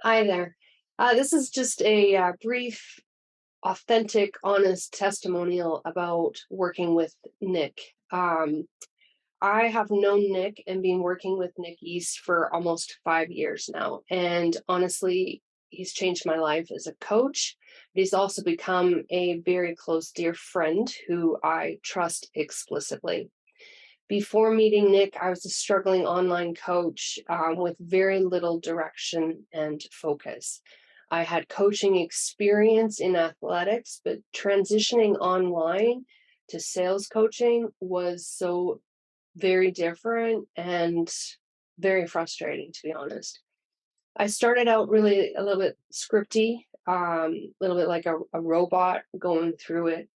Hi there. This is just a brief, authentic, honest testimonial about working with Nick. I have known Nick and been working with Nick East for almost 5 years now. And honestly, he's changed my life as a coach. But he's also become a very close, dear friend who I trust explicitly. Before meeting Nick, I was a struggling online coach with very little direction and focus. I had coaching experience in athletics, but transitioning online to sales coaching was so very different and very frustrating, to be honest. I started out really a little bit scripty, a little bit like a robot going through it,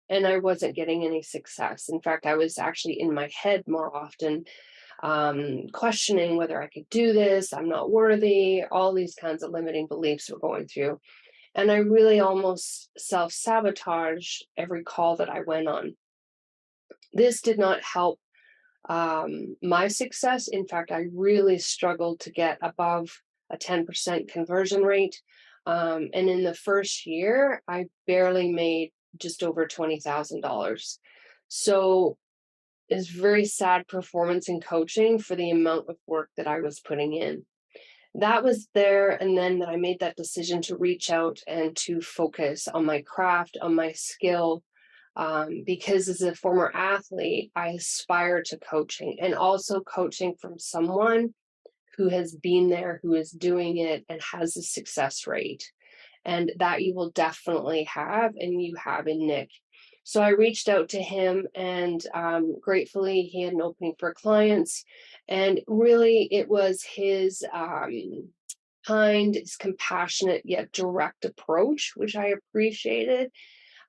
and I wasn't getting any success. In fact, I was actually in my head more often, questioning whether I could do this, I'm not worthy, all these kinds of limiting beliefs were going through. And I really almost self sabotaged every call that I went on. This did not help my success. In fact, I really struggled to get above a 10% conversion rate. And in the first year, I barely made just over $20,000. So it's very sad performance in coaching for the amount of work that I was putting in. That was there. And then I made that decision to reach out and to focus on my craft, on my skill, because as a former athlete, I aspire to coaching and also coaching from someone who has been there, who is doing it, and has a success rate. And that you will definitely have, and you have in Nick. So I reached out to him, and gratefully, he had an opening for clients. And really, it was his kind, his compassionate yet direct approach, which I appreciated.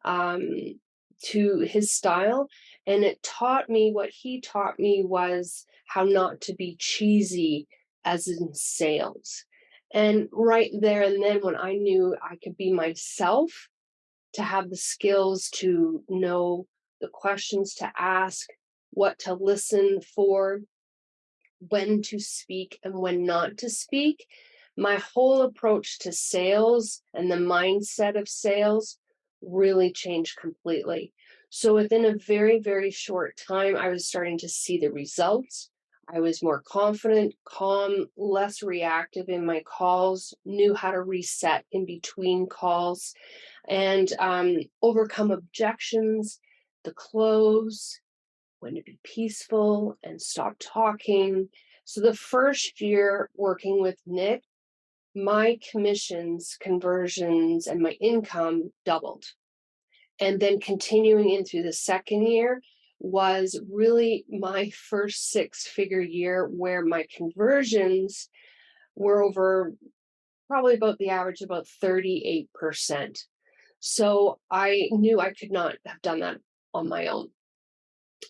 Um, to his style, and it taught me what he taught me was how not to be cheesy as in sales. And right there and then, when I knew I could be myself, to have the skills to know the questions to ask, what to listen for, when to speak and when not to speak, my whole approach to sales and the mindset of sales really changed completely. So within a very, very short time, I was starting to see the results. I was more confident, calm, less reactive in my calls, knew how to reset in between calls, and overcome objections, the close, when to be peaceful and stop talking. So the first year working with Nick, my commissions, conversions, and my income doubled. And then continuing in through the second year was really my first six-figure year where my conversions were over probably about the average about 38%. So I knew I could not have done that on my own.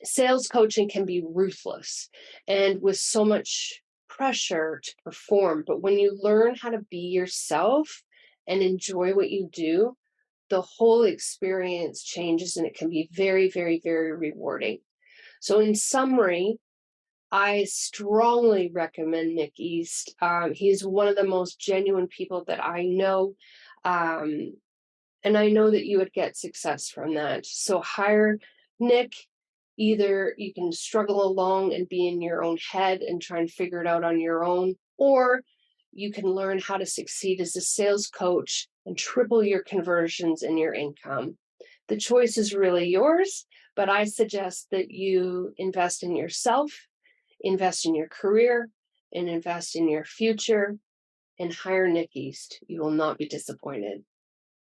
Sales coaching can be ruthless and with so much pressure to perform. But when you learn how to be yourself and enjoy what you do, the whole experience changes and it can be very, very, very rewarding. So, in summary, I strongly recommend Nick East. He's one of the most genuine people that I know. Um, and I know that you would get success from that. So hire Nick. Either you can struggle along and be in your own head and try and figure it out on your own, or you can learn how to succeed as a sales coach and triple your conversions and your income. The choice is really yours, but I suggest that you invest in yourself, invest in your career, and invest in your future, and hire Nick East. You will not be disappointed.